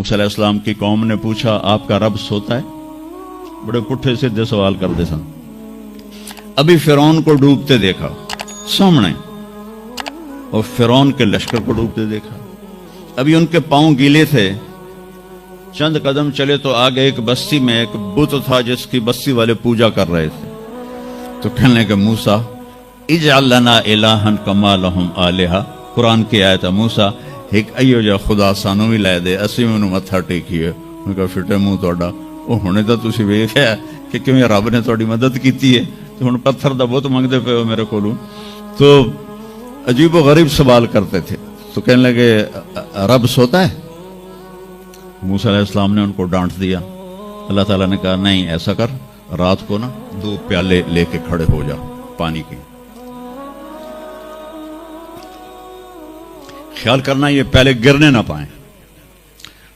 موسیٰ علیہ السلام کی قوم نے پوچھا آپ کا رب سوتا ہے؟ بڑے پٹھے سیدھے سوال کرتے سن. ابھی فرعون کو ڈوبتے دیکھا سامنے اور فرعون کے لشکر کو ڈوبتے دیکھا. ابھی ان کے پاؤں گیلے تھے. چند قدم چلے تو آگے ایک بستی میں ایک بت تھا جس کی بستی والے پوجا کر رہے تھے. تو کہنے لگے موسیٰ اجعل لنا الہا کما لہم آلہہ. قرآن کی آیت ہے موسیٰ ایک ایو جا خدا سانو بھی لے دے اسی میں انہوں متھا ٹیکیے. میں کہا فٹے منہ توڑا وہ ہونے تو تسی ویکھیا کہ کیویں رب نے تہاڈی مدد کیتی ہے تو ہن پتھر دا بت منگدے پے ہو میرے کولوں. تو عجیب و غریب سوال کرتے تھے. تو کہنے لگے رب سوتا ہے؟ موسیٰ علیہ السلام نے ان کو ڈانٹ دیا. اللہ تعالیٰ نے کہا نہیں ایسا کر رات کو نا 2 پیالے لے کے کھڑے ہو جا پانی کے. خیال کرنا یہ پیالے گرنے نہ پائیں.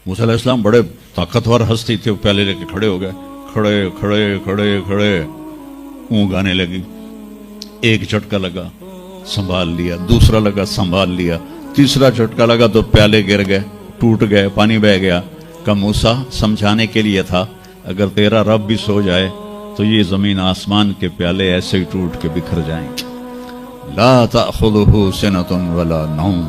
موسیٰ علیہ السلام بڑے طاقتور ہستی تھے. وہ پیالے لے کے کھڑے ہو گئے. کھڑے کھڑے کھڑے کھڑے اونگ آنے لگی. ایک جھٹکا لگا سنبھال لیا. دوسرا لگا سنبھال لیا. تیسرا جھٹکا لگا تو پیالے گر گئے ٹوٹ گئے پانی بہہ گیا. کہ موسیٰ سمجھانے کے لیے تھا اگر تیرا رب بھی سو جائے تو یہ زمین آسمان کے پیالے ایسے ہی ٹوٹ کے بکھر جائیں گے. لا تأخذہ سنۃ ولا نوم.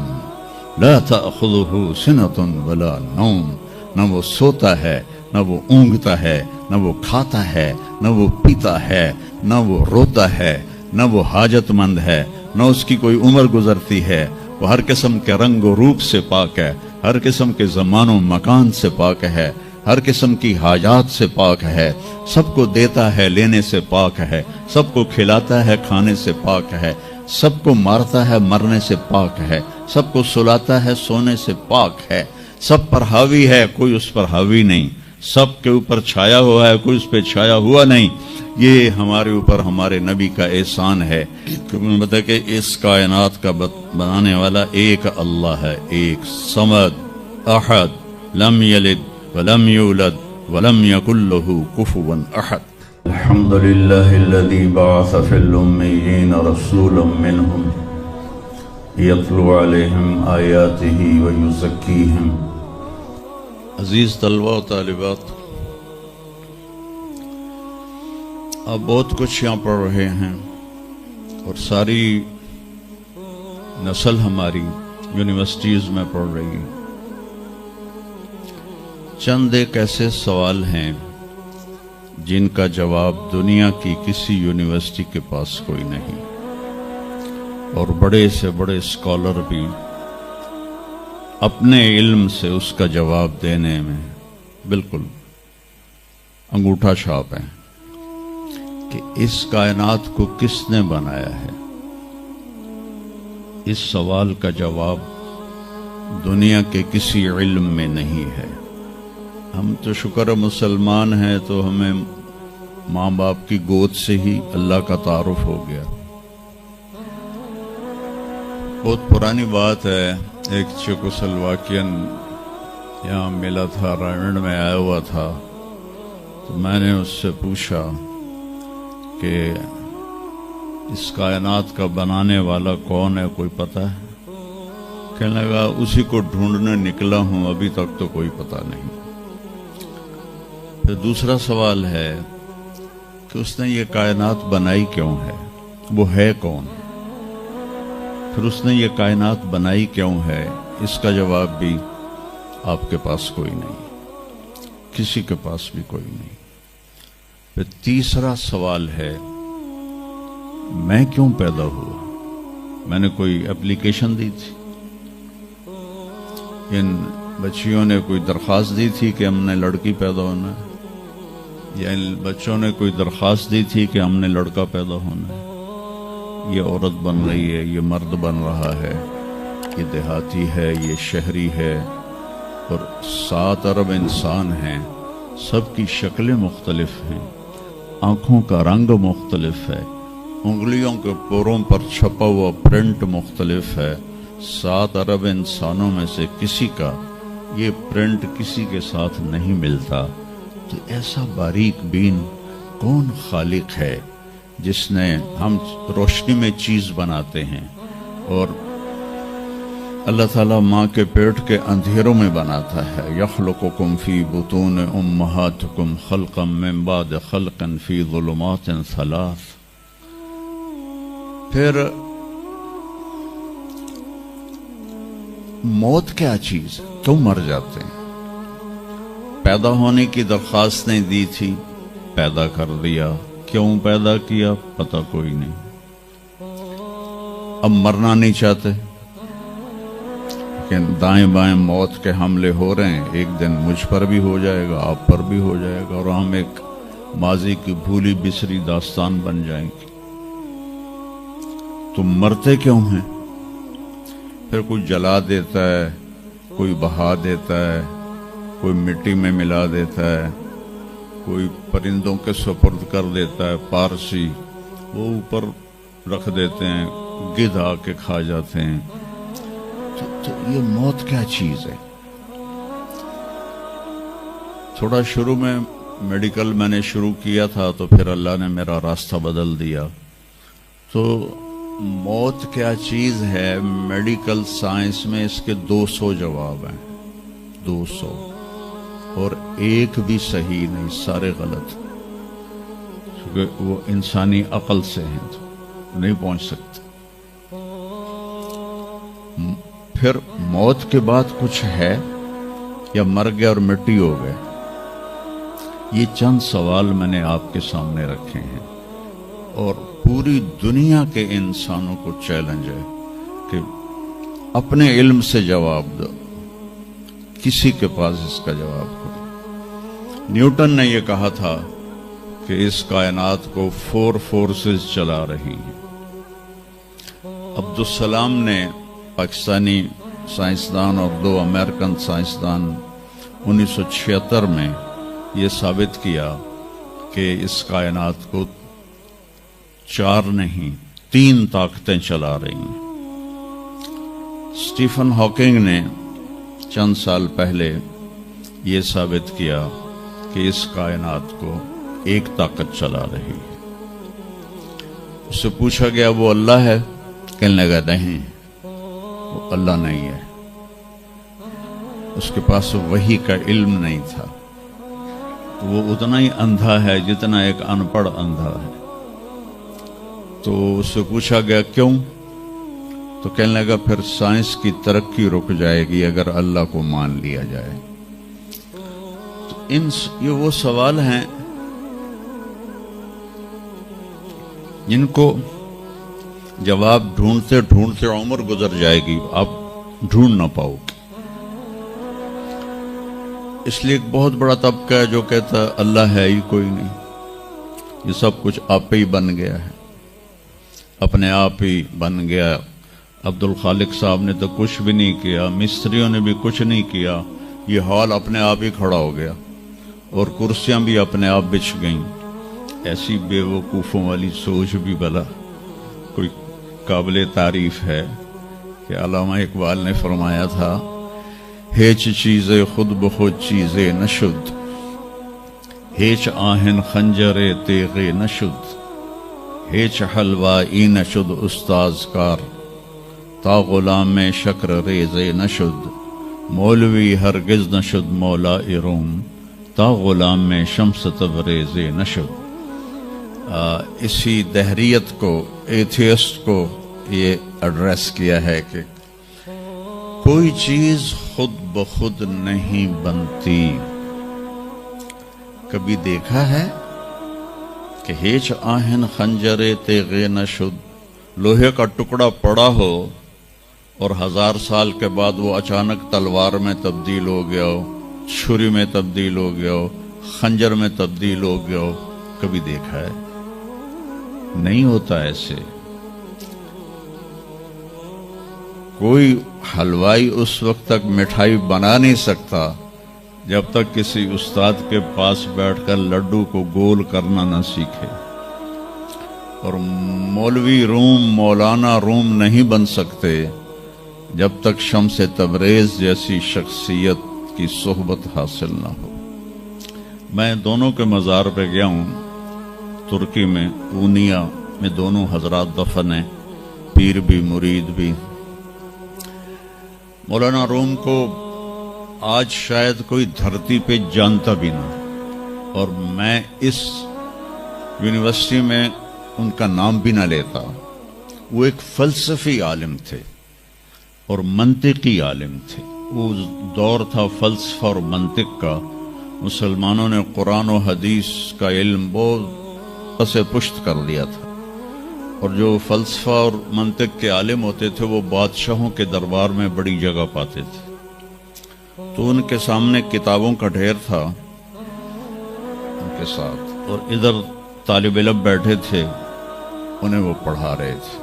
لا تأخذہ سنۃ ولا نوم. نہ وہ سوتا ہے نہ وہ اونگتا ہے نہ وہ کھاتا ہے نہ وہ پیتا ہے نہ وہ روتا ہے نہ وہ حاجت مند ہے نہ اس کی کوئی عمر گزرتی ہے. وہ ہر قسم کے رنگ و روپ سے پاک ہے. ہر قسم کے زمان و مکان سے پاک ہے. ہر قسم کی حاجات سے پاک ہے. سب کو دیتا ہے لینے سے پاک ہے. سب کو کھلاتا ہے کھانے سے پاک ہے. سب کو مارتا ہے مرنے سے پاک ہے. سب کو سلاتا ہے سونے سے پاک ہے. سب پر حاوی ہے کوئی اس پر حاوی نہیں. سب کے اوپر چھایا ہوا ہے کوئی اس پہ چھایا ہوا نہیں. یہ ہمارے اوپر ہمارے نبی کا احسان ہے کہ انہوں نے بتایا کہ اس کائنات کا بنانے والا ایک اللہ ہے. ایک صمد احد لم یلد ولم یولد ولم یکن له کفوا احد. الحمد للہ الذی بعث فی الامیین رسولا منہم یتلو علیہم آیاتہ ویزکیہم. عزیز طلبہ و طالبات، آپ بہت کچھ یہاں پڑھ رہے ہیں اور ساری نسل ہماری یونیورسٹیز میں پڑھ رہی ہے. چند ایک ایسے سوال ہیں جن کا جواب دنیا کی کسی یونیورسٹی کے پاس کوئی نہیں، اور بڑے سے بڑے اسکالر بھی اپنے علم سے اس کا جواب دینے میں بالکل انگوٹھا چھاپ ہیں کہ اس کائنات کو کس نے بنایا ہے. اس سوال کا جواب دنیا کے کسی علم میں نہیں ہے. ہم تو شکر مسلمان ہیں تو ہمیں ماں باپ کی گود سے ہی اللہ کا تعارف ہو گیا. بہت پرانی بات ہے، ایک چیکوسلواکین یہاں ملا تھا، رائمنڈ میں آیا ہوا تھا. تو میں نے اس سے پوچھا کہ اس کائنات کا بنانے والا کون ہے، کوئی پتہ ہے؟ کہنے لگا اسی کو ڈھونڈنے نکلا ہوں، ابھی تک تو کوئی پتہ نہیں. پھر دوسرا سوال ہے کہ اس نے یہ کائنات بنائی کیوں ہے، وہ ہے کون؟ پھر اس نے یہ کائنات بنائی کیوں ہے، اس کا جواب بھی آپ کے پاس کوئی نہیں، کسی کے پاس بھی کوئی نہیں. پھر تیسرا سوال ہے میں کیوں پیدا ہوا؟ میں نے کوئی اپلیکیشن دی تھی؟ ان بچیوں نے کوئی درخواست دی تھی کہ ہم نے لڑکی پیدا ہونا ہے؟ یا ان بچوں نے کوئی درخواست دی تھی کہ ہم نے لڑکا پیدا ہونا ہے؟ یہ عورت بن رہی ہے، یہ مرد بن رہا ہے، یہ دیہاتی ہے، یہ شہری ہے، اور 7 ارب انسان ہیں. سب کی شکلیں مختلف ہیں، آنکھوں کا رنگ مختلف ہے، انگلیوں کے پوروں پر چھپا ہوا پرنٹ مختلف ہے. 7 ارب انسانوں میں سے کسی کا یہ پرنٹ کسی کے ساتھ نہیں ملتا. تو ایسا باریک بین کون خالق ہے جس نے، ہم روشنی میں چیز بناتے ہیں اور اللہ تعالیٰ ماں کے پیٹ کے اندھیروں میں بناتا ہے. یخلقکم فی بطون امہاتکم خلقا من بعد خلق فی ظلمات ثلاث. پھر موت کیا چیز ہے؟ کیوں مر جاتے ہیں؟ پیدا ہونے کی درخواست نہیں دی تھی، پیدا کر دیا. کیوں پیدا کیا پتہ کوئی نہیں. اب مرنا نہیں چاہتے، لیکن دائیں بائیں موت کے حملے ہو رہے ہیں. ایک دن مجھ پر بھی ہو جائے گا، آپ پر بھی ہو جائے گا، اور ہم ایک ماضی کی بھولی بسری داستان بن جائیں گے. تم مرتے کیوں ہیں؟ پھر کوئی جلا دیتا ہے، کوئی بہا دیتا ہے، کوئی مٹی میں ملا دیتا ہے، کوئی پرندوں کے سپرد کر دیتا ہے. پارسی وہ اوپر رکھ دیتے ہیں، گدھ آ کے کھا جاتے ہیں. تو یہ موت کیا چیز ہے؟ تھوڑا شروع میں میڈیکل میں نے شروع کیا تھا، تو پھر اللہ نے میرا راستہ بدل دیا. تو موت کیا چیز ہے؟ میڈیکل سائنس میں اس کے 200 جواب ہیں، 200، اور ایک بھی صحیح نہیں، سارے غلط، کیونکہ وہ انسانی عقل سے ہیں تو نہیں پہنچ سکتے. پھر موت کے بعد کچھ ہے یا مر گیا اور مٹی ہو گئے؟ یہ چند سوال میں نے آپ کے سامنے رکھے ہیں، اور پوری دنیا کے انسانوں کو چیلنج ہے کہ اپنے علم سے جواب دو. کسی کے پاس اس کا جواب کو. نیوٹن نے یہ کہا تھا کہ اس کائنات کو 4 فورسز چلا رہی ہیں. عبدالسلام نے، پاکستانی سائنسدان اور 2 امریکن سائنسدان، 1976 میں یہ ثابت کیا کہ اس کائنات کو 4 نہیں 3 طاقتیں چلا رہی ہیں. اسٹیفن ہاکنگ نے چند سال پہلے یہ ثابت کیا کہ اس کائنات کو ایک طاقت چلا رہی ہے. اس سے پوچھا گیا وہ اللہ ہے؟ کہنے لگا نہیں، وہ اللہ نہیں ہے. اس کے پاس وحی کا علم نہیں تھا. وہ اتنا ہی اندھا ہے جتنا ایک ان پڑھ اندھا ہے. تو اس سے پوچھا گیا کیوں؟ تو کہنے لگا پھر سائنس کی ترقی رک جائے گی اگر اللہ کو مان لیا جائے. تو یہ وہ سوال ہیں جن کو جواب ڈھونڈتے ڈھونڈتے عمر گزر جائے گی، آپ ڈھونڈ نہ پاؤ گے. اس لیے ایک بہت بڑا طبقہ ہے جو کہتا ہے اللہ ہے ہی کوئی نہیں، یہ سب کچھ آپ ہی بن گیا ہے، اپنے آپ ہی بن گیا. عبد الخالق صاحب نے تو کچھ بھی نہیں کیا، مستریوں نے بھی کچھ نہیں کیا، یہ ہال اپنے آپ ہی کھڑا ہو گیا، اور کرسیاں بھی اپنے آپ بچھ گئیں. ایسی بے وقوفوں والی سوچ بھی بلا کوئی قابل تعریف ہے کہ علامہ اقبال نے فرمایا تھا ہیچ چیزیں خود بخود چیزیں نشد، ہیچ آہن خنجر تیغے نشد، ہیچ حلوائی نشد استاز کار، تا غلام میں شکر ریزے نشد، مولوی ہرگز نشد مولا روم، تا غلام میں شمس تبریز نشد. اسی دہریت کو، ایتھیسٹ کو یہ ایڈریس کیا ہے کہ کوئی چیز خود بخود نہیں بنتی. کبھی دیکھا ہے کہ ہیچ آہن خنجر تیغے نشد، لوہے کا ٹکڑا پڑا ہو اور 1000 سال کے بعد وہ اچانک تلوار میں تبدیل ہو گیا ہو، چھری میں تبدیل ہو گیا ہو، خنجر میں تبدیل ہو گیا ہو؟ کبھی دیکھا ہے؟ نہیں ہوتا ایسے. کوئی حلوائی اس وقت تک مٹھائی بنا نہیں سکتا جب تک کسی استاد کے پاس بیٹھ کر لڈو کو گول کرنا نہ سیکھے. اور مولوی روم، مولانا روم نہیں بن سکتے جب تک شمس تبریز جیسی شخصیت کی صحبت حاصل نہ ہو. میں دونوں کے مزار پہ گیا ہوں، ترکی میں اونیا میں دونوں حضرات دفن ہیں، پیر بھی مرید بھی. مولانا روم کو آج شاید کوئی دھرتی پہ جانتا بھی نہ، اور میں اس یونیورسٹی میں ان کا نام بھی نہ لیتا۔ وہ ایک فلسفی عالم تھے اور منطقی عالم تھے۔ وہ دور تھا فلسفہ اور منطق کا، مسلمانوں نے قرآن و حدیث کا علم بہت اسے پشت کر لیا تھا، اور جو فلسفہ اور منطق کے عالم ہوتے تھے وہ بادشاہوں کے دربار میں بڑی جگہ پاتے تھے۔ تو ان کے سامنے کتابوں کا ڈھیر تھا ان کے ساتھ، اور ادھر طالب علم بیٹھے تھے، انہیں وہ پڑھا رہے تھے،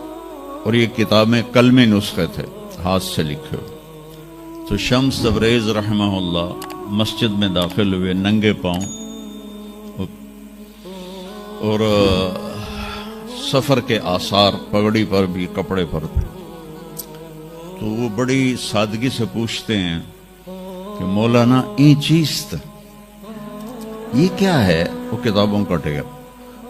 اور یہ کتابیں کلمی نسخے تھے ہاتھ سے لکھے ہوئے۔ تو شمس تبریز رحمہ اللہ مسجد میں داخل ہوئے ننگے پاؤں، اور سفر کے آثار پگڑی پر بھی، کپڑے پر بھی۔ تو وہ بڑی سادگی سے پوچھتے ہیں کہ مولانا این چیست، یہ کیا ہے؟ وہ کتابوں کا ڈھیر۔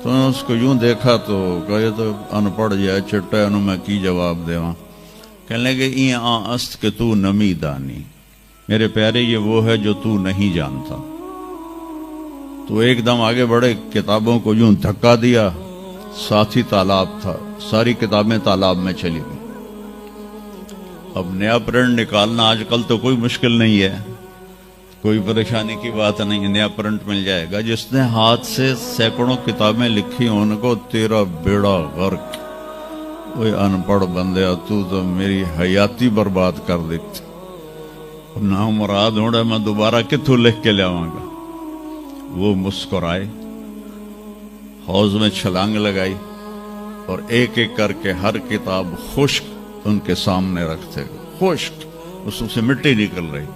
تو نے اس کو یوں دیکھا تو کہا یہ تو ان پڑھ جائے چٹا انہوں میں کی جواب دے وہاں۔ کہنے لگے این است کہ تو نمی دانی، میرے پیارے یہ وہ ہے جو تو نہیں جانتا۔ تو ایک دم آگے بڑھے، کتابوں کو یوں دھکا دیا، ساتھ ہی تالاب تھا، ساری کتابیں تالاب میں چلی گئی۔ اب نیا پرنٹ نکالنا آج کل تو کوئی مشکل نہیں ہے، کوئی پریشانی کی بات نہیں ہے، نیا پرنٹ مل جائے گا۔ جس نے ہاتھ سے سینکڑوں کتابیں لکھی ان کو تیرا بیڑا غرق، وہ ان پڑھ بندیا تو میری حیاتی برباد کر دیتی، نہ مراد ہوڑا میں دوبارہ کتوں لکھ کے لیاواں گا۔ وہ مسکرائے، حوض میں چھلانگ لگائی، اور ایک ایک کر کے ہر کتاب خشک ان کے سامنے رکھتے گئے، خشک، اس سے مٹی نکل رہی،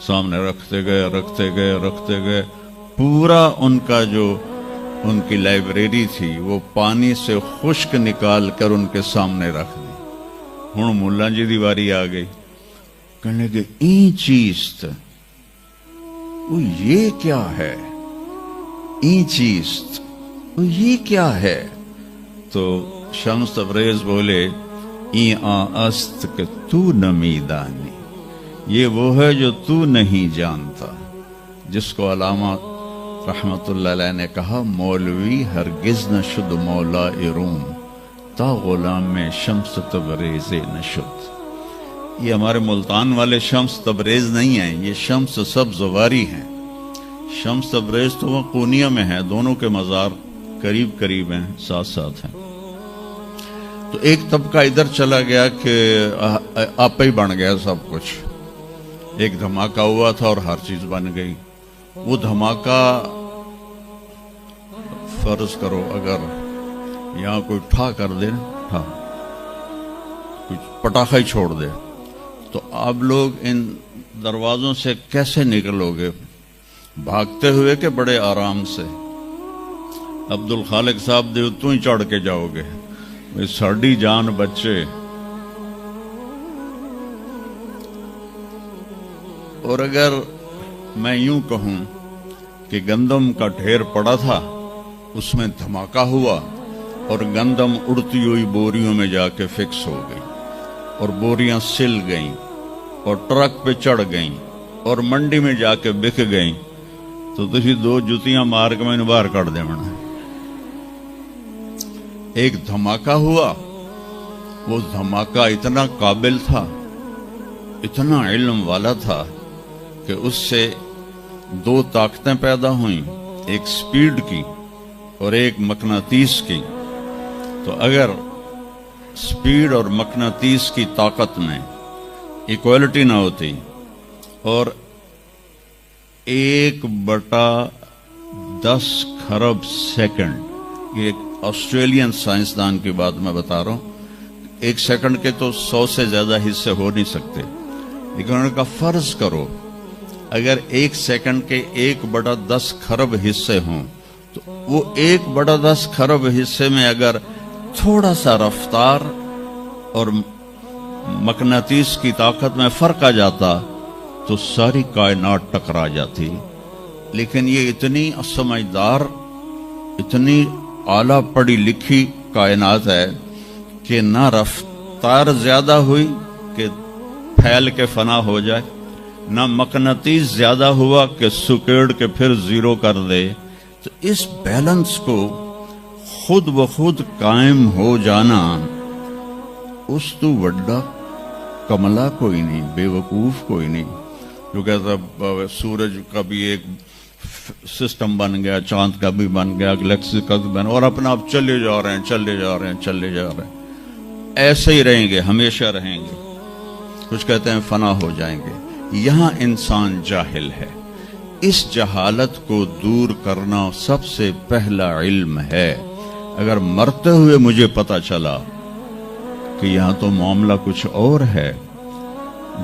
سامنے رکھتے گئے رکھتے گئے رکھتے گئے، پورا ان کا جو ان کی لائبریری تھی وہ پانی سے خشک نکال کر ان کے سامنے رکھ دی۔ ہن ملا جی دی واری آ گئی، کہنے لگے این چیز وہ یہ کیا ہے، این چیز وہ یہ کیا ہے؟ تو شمس تبریز بولے این است کہ تو نمی دانی، یہ وہ ہے جو تو نہیں جانتا، جس کو علامہ رحمت اللہ علیہ نے کہا مولوی ہرگز نہ شد مولا روم تا غلام میں شمس تبریز نشد۔ یہ ہمارے ملتان والے شمس تبریز نہیں ہیں، یہ شمس سبزواری ہیں۔ شمس تبریز تو وہ قونیہ میں ہے، دونوں کے مزار قریب قریب ہیں، ساتھ ساتھ ہیں۔ تو ایک طبقہ ادھر چلا گیا کہ آپ ہی بن گیا سب کچھ، ایک دھماکہ ہوا تھا اور ہر چیز بن گئی۔ وہ دھماکہ فرض کرو اگر یہاں کوئی ٹھا کر دے نا، کچھ پٹاخہ ہی چھوڑ دے، تو آپ لوگ ان دروازوں سے کیسے نکلو گے؟ بھاگتے ہوئے کہ بڑے آرام سے؟ عبد الخالق صاحب دے تو ہی چڑھ کے جاؤ گے، ساڑی جان بچے۔ اور اگر میں یوں کہوں کہ گندم کا ڈھیر پڑا تھا، اس میں دھماکہ ہوا اور گندم اڑتی ہوئی بوریوں میں جا کے فکس ہو گئی، اور بوریاں سل گئیں اور ٹرک پہ چڑھ گئیں اور منڈی میں جا کے بک گئیں، تو تسی دو جتیاں مار کے میں باہر کٹ دے منا۔ ایک دھماکہ ہوا، وہ دھماکہ اتنا قابل تھا، اتنا علم والا تھا کہ اس سے دو طاقتیں پیدا ہوئیں، ایک سپیڈ کی اور ایک مقناطیس کی۔ تو اگر سپیڈ اور مقناطیس کی طاقت میں ایکوالٹی نہ ہوتی اور 1/10 خرب سیکنڈ، یہ آسٹریلین سائنسدان کی بات میں بتا رہا ہوں، 1 سیکنڈ کے تو 100 سے زیادہ حصے ہو نہیں سکتے، لیکن انہوں نے کہا فرض کرو اگر 1 سیکنڈ کے 1/10 خرب حصے ہوں، تو وہ 1/10 خرب حصے میں اگر تھوڑا سا رفتار اور مقناطیس کی طاقت میں فرق آ جاتا تو ساری کائنات ٹکرا جاتی۔ لیکن یہ اتنی سمجھدار، اتنی اعلیٰ پڑھی لکھی کائنات ہے کہ نہ رفتار زیادہ ہوئی کہ پھیل کے فنا ہو جائے، نہ مقناطیس زیادہ ہوا کہ سکیڑ کے پھر زیرو کر دے. تو اس بیلنس کو خود بخود قائم ہو جانا اس تو وڈا کملا کوئی نہیں، بے وقوف کوئی نہیں جو کہتا سورج کا بھی ایک سسٹم بن گیا، چاند کا بھی بن گیا، گلیکسی کا بھی بن گیا، اور اپنا آپ چلے جا رہے ہیں چلے جا رہے ہیں چلے جا رہے ہیں، ایسے ہی رہیں گے، ہمیشہ رہیں گے. کچھ کہتے ہیں فنا ہو جائیں گے. یہاں انسان جاہل ہے. اس جہالت کو دور کرنا سب سے پہلا علم ہے. اگر مرتے ہوئے مجھے پتا چلا کہ یہاں تو معاملہ کچھ اور ہے،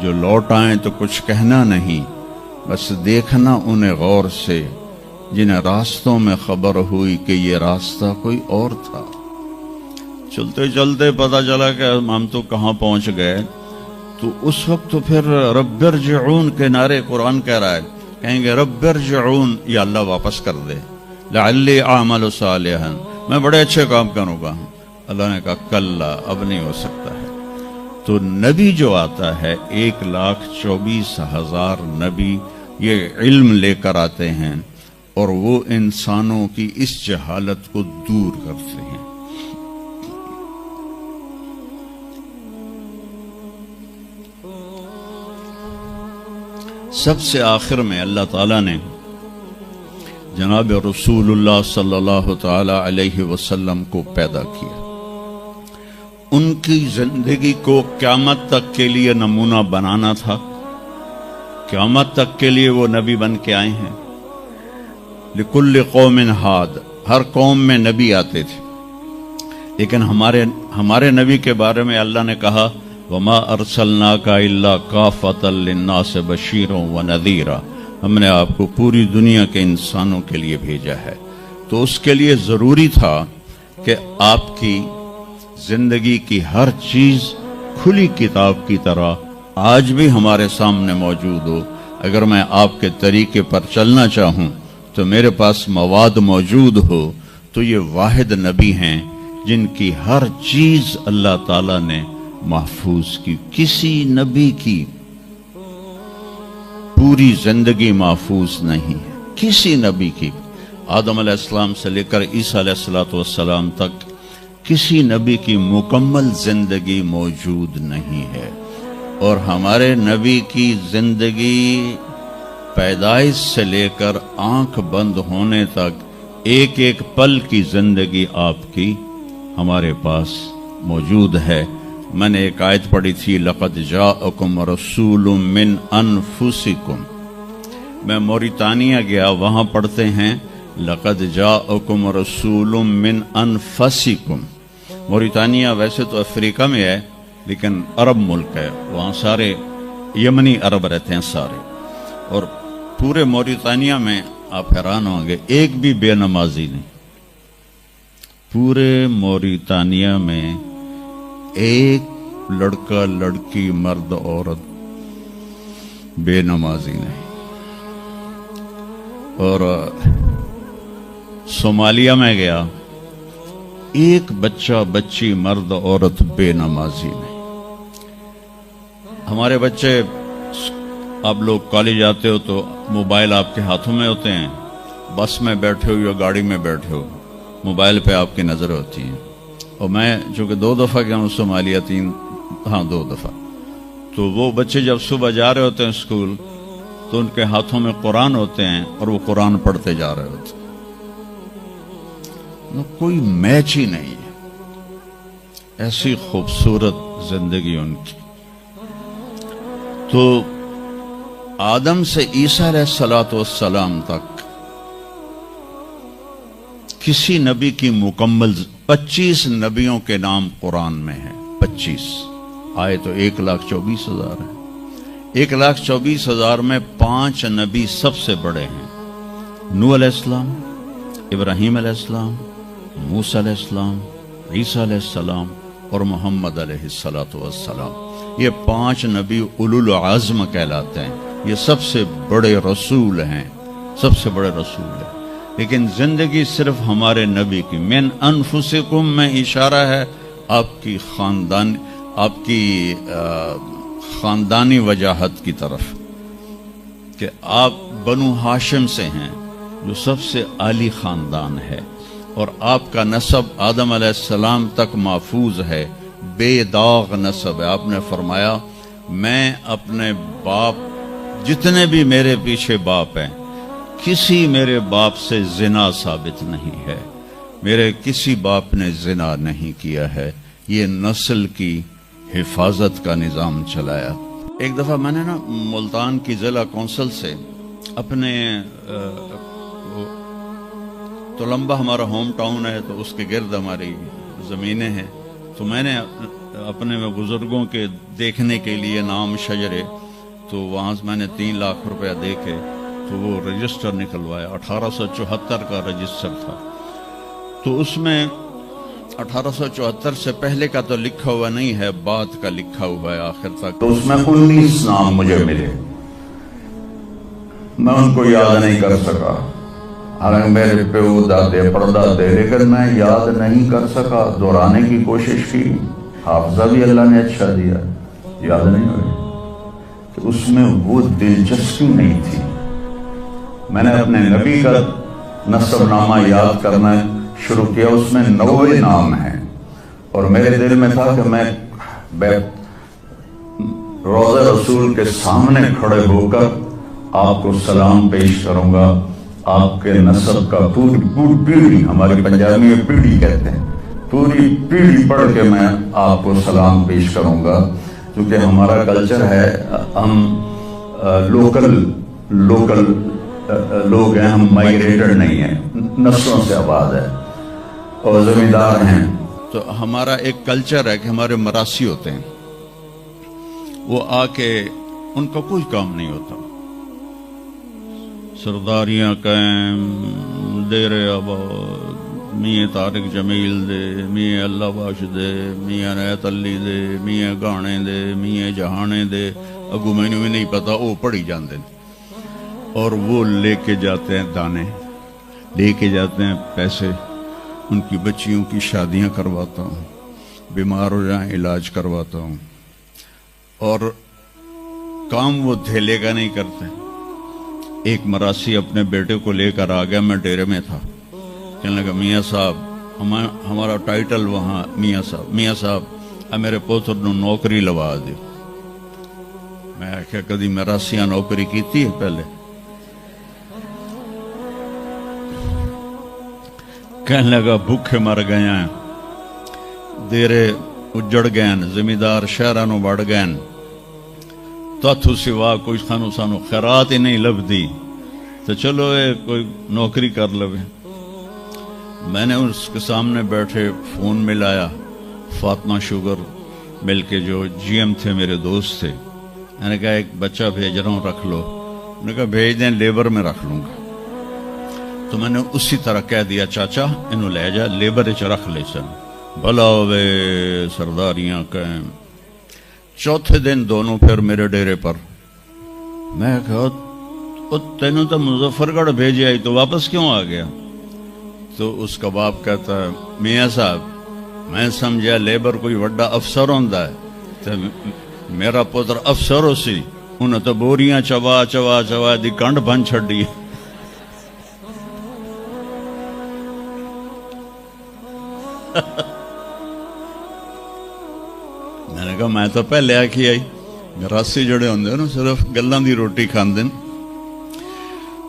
جو لوٹ آئیں تو کچھ کہنا نہیں، بس دیکھنا انہیں غور سے جنہیں راستوں میں خبر ہوئی کہ یہ راستہ کوئی اور تھا. چلتے چلتے پتا چلا کہ ہم تو کہاں پہنچ گئے، تو اس وقت تو پھر رب ارجعون کے نعرے قرآن کہہ رہا ہے، کہیں گے رب ارجعون، یا اللہ واپس کر دے، لعلی اعمل صالحا، میں بڑے اچھے کام کروں گا. اللہ نے کہا کلا، اب نہیں ہو سکتا ہے. تو نبی جو آتا ہے 1,24,000 نبی یہ علم لے کر آتے ہیں اور وہ انسانوں کی اس جہالت کو دور کرتے ہیں. سب سے آخر میں اللہ تعالیٰ نے جناب رسول اللہ صلی اللہ تعالی علیہ وسلم کو پیدا کیا. ان کی زندگی کو قیامت تک کے لیے نمونہ بنانا تھا. قیامت تک کے لیے وہ نبی بن کے آئے ہیں. لکل قوم ہاد، ہر قوم میں نبی آتے تھے، لیکن ہمارے نبی کے بارے میں اللہ نے کہا وما ارسلناک الا کافۃ للناس بشیرا ونذیرا، ہم نے آپ کو پوری دنیا کے انسانوں کے لیے بھیجا ہے. تو اس کے لیے ضروری تھا کہ آپ کی زندگی کی ہر چیز کھلی کتاب کی طرح آج بھی ہمارے سامنے موجود ہو. اگر میں آپ کے طریقے پر چلنا چاہوں تو میرے پاس مواد موجود ہو. تو یہ واحد نبی ہیں جن کی ہر چیز اللہ تعالیٰ نے محفوظ کی. کسی نبی کی پوری زندگی محفوظ نہیں ہے، کسی نبی کی. آدم علیہ السلام سے لے کر عیسیٰ علیہ السلام تک کسی نبی کی مکمل زندگی موجود نہیں ہے. اور ہمارے نبی کی زندگی پیدائش سے لے کر آنکھ بند ہونے تک ایک ایک پل کی زندگی آپ کی ہمارے پاس موجود ہے. میں نے ایک آیت پڑھی تھی لقد جاءکم رسول من انفسکم. میں موریتانیہ گیا، وہاں پڑھتے ہیں لقد جاءکم رسول من انفسکم. موریتانیہ ویسے تو افریقہ میں ہے لیکن عرب ملک ہے، وہاں سارے یمنی عرب رہتے ہیں سارے. اور پورے موریتانیہ میں آپ حیران ہوں گے ایک بھی بے نمازی نہیں. پورے موریتانیہ میں ایک لڑکا لڑکی مرد عورت بے نمازی نہیں. اور صومالیہ میں گیا، ایک بچہ بچی مرد عورت بے نمازی نہیں. ہمارے بچے، آپ لوگ کالج آتے ہو تو موبائل آپ کے ہاتھوں میں ہوتے ہیں، بس میں بیٹھے ہو یا گاڑی میں بیٹھے ہو موبائل پہ آپ کی نظر ہوتی ہیں. اور میں چونکہ 2 دفعہ گیا ہوں صومالیہ، 2 دفعہ، تو وہ بچے جب صبح جا رہے ہوتے ہیں اسکول تو ان کے ہاتھوں میں قرآن ہوتے ہیں اور وہ قرآن پڑھتے جا رہے ہوتے ہیں. کوئی میچ ہی نہیں ہے، ایسی خوبصورت زندگی ان کی. تو آدم سے عیسیٰ علیہ السلام تک کسی نبی کی مکمل 25 نبیوں کے نام قرآن میں ہیں. 25 آئے تو 1,24,000 ہیں. 1,24,000 میں 5 نبی سب سے بڑے ہیں. نوح علیہ السلام، ابراہیم علیہ السلام، موسیٰ علیہ السلام، عیسیٰ علیہ السلام اور محمد علیہ السلام. یہ 5 نبی اولو العزم کہلاتے ہیں. یہ سب سے بڑے رسول ہیں، سب سے بڑے رسول ہیں. لیکن زندگی صرف ہمارے نبی کی. من انفسکم میں اشارہ ہے آپ کی خاندانی وجاہت کی طرف کہ آپ بنو ہاشم سے ہیں جو سب سے عالی خاندان ہے، اور آپ کا نسب آدم علیہ السلام تک محفوظ ہے، بے داغ نسب ہے۔ آپ نے فرمایا میں اپنے باپ، جتنے بھی میرے پیچھے باپ ہیں، کسی میرے باپ سے زنا ثابت نہیں ہے، میرے کسی باپ نے زنا نہیں کیا ہے۔ یہ نسل کی حفاظت کا نظام چلایا۔ ایک دفعہ میں نے ملتان کی ضلع کونسل سے اپنے تلمبہ ہمارا ہوم ٹاؤن ہے، تو اس کے گرد ہماری زمینیں ہیں، تو میں نے اپنے بزرگوں کے دیکھنے کے لیے نام شجرے، تو وہاں سے میں نے 3 لاکھ روپیہ دے کے تو وہ رجسٹر نکلوایا۔ 1874 کا رجسٹر تھا، تو اس میں 1874 سے پہلے کا تو لکھا ہوا نہیں ہے، بعد کا لکھا ہوا ہے آخر تک۔ تو اس میں 19 نام مجھے ملے، میں ان کو یاد نہیں کر سکا، حالانکہ میرے پیو دادے پردادے، لیکن میں یاد نہیں کر سکا۔ دہرانے کی کوشش کی، حافظہ بھی اللہ نے اچھا دیا، یاد نہیں ہوئی کہ اس میں وہ دلچسپی نہیں تھی۔ میں نے اپنے نبی کا نسب نامہ یاد کرنا شروع کیا، اس میں 90 نام ہیں، اور میرے دل میں تھا کہ میں روضہ رسول کے سامنے کھڑے ہو کر آپ کو سلام پیش کروں گا، آپ کے نسب کا پوری پیڑھی، ہماری پنجابی میں پیڑھی کہتے ہیں، پوری پیڑھی پڑھ کے میں آپ کو سلام پیش کروں گا، کیونکہ ہمارا کلچر ہے، ہم لوکل لوگ ہیں، ہم مائگریٹڈ نہیں ہیں، نسلوں سے آباد ہے اور زمیندار ہیں۔ تو ہمارا ایک کلچر ہے کہ ہمارے مراسی ہوتے ہیں، وہ آ کے ان کا کوئی کام نہیں ہوتا، سرداریاں قائم، دیر آباد، میاں طارق جمیل دے، میاں اللہ باش دے، میاں نیت علی دے، میاں گانے دے، میاں جہانے دے، اگو میں بھی نہیں پتا، وہ پڑھی جاندے، اور وہ لے کے جاتے ہیں دانے، لے کے جاتے ہیں پیسے، ان کی بچیوں کی شادیاں کرواتا ہوں، بیمار ہو جائیں علاج کرواتا ہوں، اور کام وہ دھیلے کا نہیں کرتے۔ ایک مراسی اپنے بیٹے کو لے کر آ گیا، میں ڈیرے میں تھا، کہنے لگا میاں صاحب، ہمارا ٹائٹل وہاں میاں صاحب میرے پوتر نو نوکری لوا دیو۔ میں آخیا کدی مراسیاں نوکری کیتی ہے پہلے؟ کہنے لگا بھوکے مر گئے ہیں، دیرے اجڑ گئے ہیں، زمیندار شہرانو بڑھ گئے ہیں، تاتھو سوا کوئی سانو خیرات ہی نہیں لبدی، تو چلو کوئی نوکری کر لوے۔ میں نے اس کے سامنے بیٹھے فون ملایا، فاطمہ شوگر مل کے جو جی ایم تھے، میرے دوست تھے، میں نے کہا ایک بچہ بھیج رہا ہوں، رکھ لو۔ میں نے کہا بھیج دیں، لیبر میں رکھ لوں گا۔ تو میں نے اسی طرح کہہ دیا چاچا انہوں لے جا، لیبر اچ رکھ لے سن، بھلا ہوئے سرداریاں قائم۔ چوتھے دن دونوں پھر میرے ڈیرے پر، میں کہا تینوں تو مظفر گڑھ بھیجے آئی تو واپس کیوں آ گیا؟ تو اس کا باپ کہتا ہے میاں صاحب میں سمجھا لیبر کوئی وڈا افسر ہوندا ہے، تو میرا پتر افسر ہو سی، انہیں تو بوریاں چوا چوا چوا دی کنڈ بن چھڑی۔ میں نے کہا میں تو پہلے آکھی آئی، مراسی جڑے ہوندے نا صرف گلاں دی روٹی کھاندے۔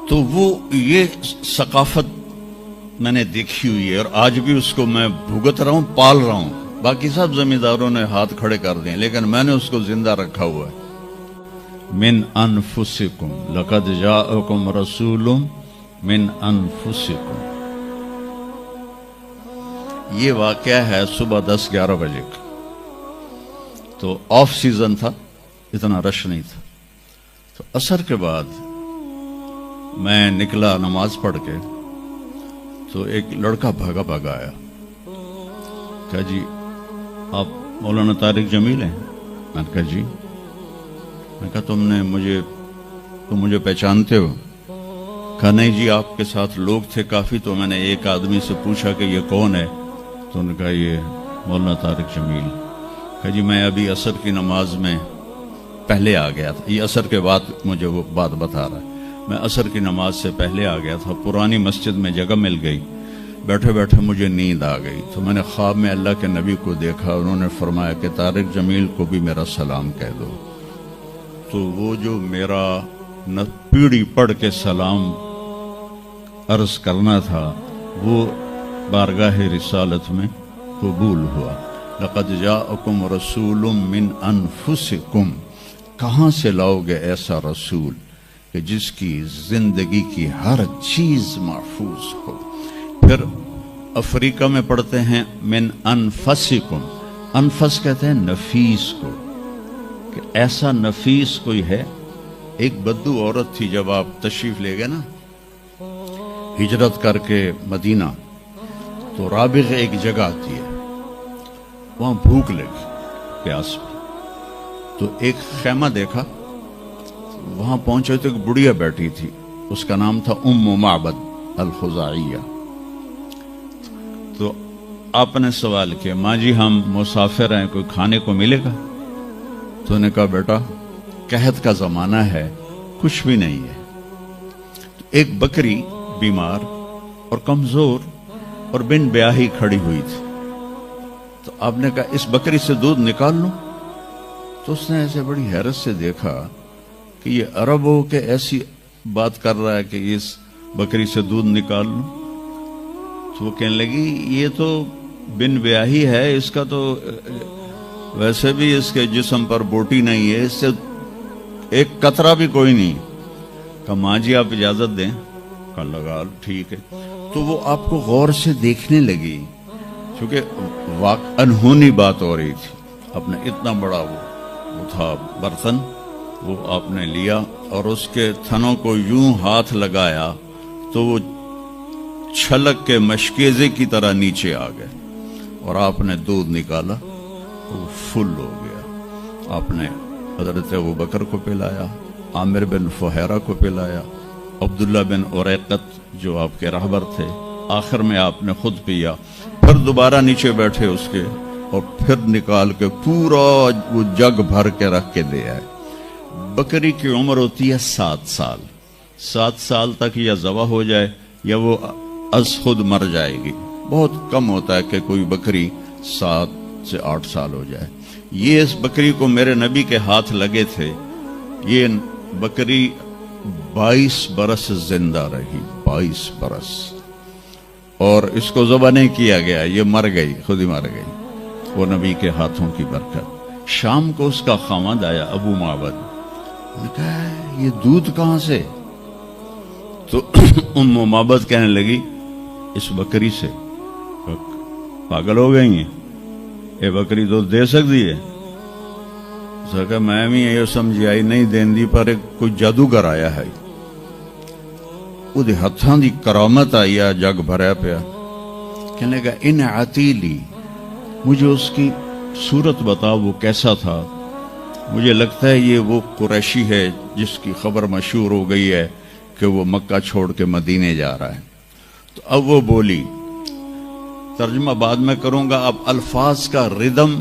تو وہ یہ ثقافت میں نے دیکھی ہوئی ہے، اور آج بھی اس کو میں بھگت رہا ہوں، پال رہا ہوں۔ باقی سب زمینداروں نے ہاتھ کھڑے کر دیں، لیکن میں نے اس کو زندہ رکھا ہوا ہے۔ من انفسکم لقد جاءکم رسول من انفسکم۔ یہ واقعہ ہے صبح 10-11 بجے کا، تو آف سیزن تھا، اتنا رش نہیں تھا۔ تو عصر کے بعد میں نکلا نماز پڑھ کے، تو ایک لڑکا بھاگا بھاگا آیا، کہا جی آپ مولانا طارق جمیل ہیں؟ میں نے کہا جی۔ میں کہا تم مجھے پہچانتے ہو؟ کہا نہیں جی، آپ کے ساتھ لوگ تھے کافی، تو میں نے ایک آدمی سے پوچھا کہ یہ کون ہے، تو انہوں نے کہا یہ مولانا طارق جمیل۔ کہا جی میں ابھی عصر کی نماز میں پہلے آ گیا تھا. یہ عصر کے بعد مجھے وہ بات بتا رہا ہے. میں عصر کی نماز سے پہلے آ گیا تھا. پرانی مسجد میں جگہ مل گئی. بیٹھے بیٹھے مجھے نیند آ گئی تو میں نے خواب میں اللہ کے نبی کو دیکھا. انہوں نے فرمایا کہ طارق جمیل کو بھی میرا سلام کہہ دو. تو وہ جو میرا پیڑھی پڑھ کے سلام عرض کرنا تھا وہ بارگاہ رسالت میں قبول ہوا. لقد جاءکم رسول من انفسکم. کہاں سے لاؤ گے ایسا رسول کہ جس کی زندگی کی ہر چیز محفوظ ہو. پھر افریقہ میں پڑھتے ہیں من انفسکم. انفس کہتے ہیں نفیس کو, کہ ایسا نفیس کوئی ہے. ایک بدو عورت تھی, جب آپ تشریف لے گئے نا ہجرت کر کے مدینہ, تو رابغ ایک جگہ آتی ہے, وہاں بھوک لگی, پیاس بھی. تو ایک خیمہ دیکھا, وہاں پہنچے تو ایک بڑھیا بیٹھی تھی, اس کا نام تھا ام معبد الخزاعیہ. تو آپ نے سوال کیا, ماں جی ہم مسافر ہیں, کوئی کھانے کو ملے گا؟ تو نے کہا بیٹا قحط کا زمانہ ہے, کچھ بھی نہیں ہے. تو ایک بکری بیمار اور کمزور اور بن بیاہی کھڑی ہوئی تھی. تو آپ نے کہا اس بکری سے دودھ نکال لوں. تو اس نے ایسے بڑی حیرت سے دیکھا کہ یہ عرب ہو کے ایسی بات کر رہا ہے کہ اس بکری سے دودھ نکال لوں. تو وہ کہنے لگی یہ تو بن بیاہی ہے, اس کا تو ویسے بھی اس کے جسم پر بوٹی نہیں ہے, اس سے ایک قطرہ بھی کوئی نہیں. کہا ماں جی آپ اجازت دیں. کہا لگا ٹھیک ہے. تو وہ آپ کو غور سے دیکھنے لگی, چونکہ انہونی بات ہو رہی تھی. اپنے اتنا بڑا وہ تھا برتن, وہ آپ نے لیا اور اس کے تھنوں کو یوں ہاتھ لگایا تو وہ چھلک کے مشکیزے کی طرح نیچے آ گئے, اور آپ نے دودھ نکالا, وہ فل ہو گیا. آپ نے حضرت ابوبکر کو پلایا, عامر بن فہیرہ کو پلایا, عبداللہ بن اریقت جو آپ کے رہبر تھے, آخر میں آپ نے خود پیا. پھر دوبارہ نیچے بیٹھے اس کے, اور پھر نکال کے پورا وہ جگ بھر کے رکھ کے دے آئے. بکری کی عمر ہوتی ہے 7 سال. 7 سال تک یا ذبح ہو جائے یا وہ از خود مر جائے گی. بہت کم ہوتا ہے کہ کوئی بکری 7 سے 8 سال ہو جائے. یہ اس بکری کو میرے نبی کے ہاتھ لگے تھے. یہ بکری 22 برس زندہ رہی, 22 برس, اور اس کو ذبح نہیں کیا گیا, یہ مر گئی, خود ہی مر گئی, وہ نبی کے ہاتھوں کی برکت. شام کو اس کا خاوند آیا ابو معبد, نے کہا یہ دودھ کہاں سے؟ تو ام معبد کہنے لگی اس بکری سے. پاگل ہو گئی ہیں, یہ بکری دودھ دے سکتی ہے؟ کہ میں بھی یہ سمجھی آئی نہیں دین دی, پر کوئی جادوگر آیا ہے, وہ ہاتھاں دی کرامت آئی, جگ بھریا پیا. کہنے لگا ان عتیلی, مجھے اس کی صورت بتا, وہ کیسا تھا؟ مجھے لگتا ہے یہ وہ قریشی ہے جس کی خبر مشہور ہو گئی ہے کہ وہ مکہ چھوڑ کے مدینے جا رہا ہے. تو اب وہ بولی, ترجمہ بعد میں کروں گا, اب الفاظ کا ردم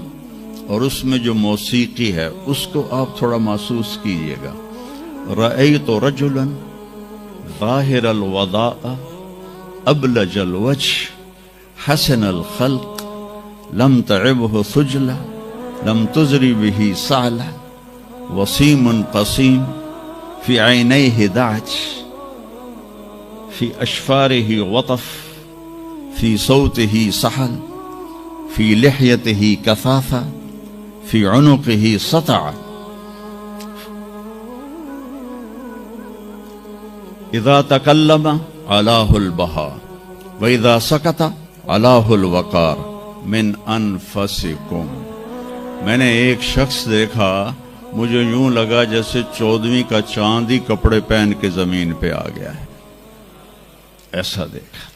اور اس میں جو موسیقی ہے اس کو آپ تھوڑا محسوس کیجئے گا. رأیت رجلا ظاہر الوداء ابلج الوجه حسن الخلق لم تعبه ثجلة لم تزری به سعلة وسیم قسیم في عینیه دعج في اشفاره وطف في صوته سحل في لحيته كثافة في عنقه سطع. اذا تکلم علاه البهاء واذا سکت علاه الوقار من انفسکم. میں نے ایک شخص دیکھا, مجھے یوں لگا جیسے 14ویں کا چاند ہی کپڑے پہن کے زمین پہ آ گیا ہے, ایسا دیکھا.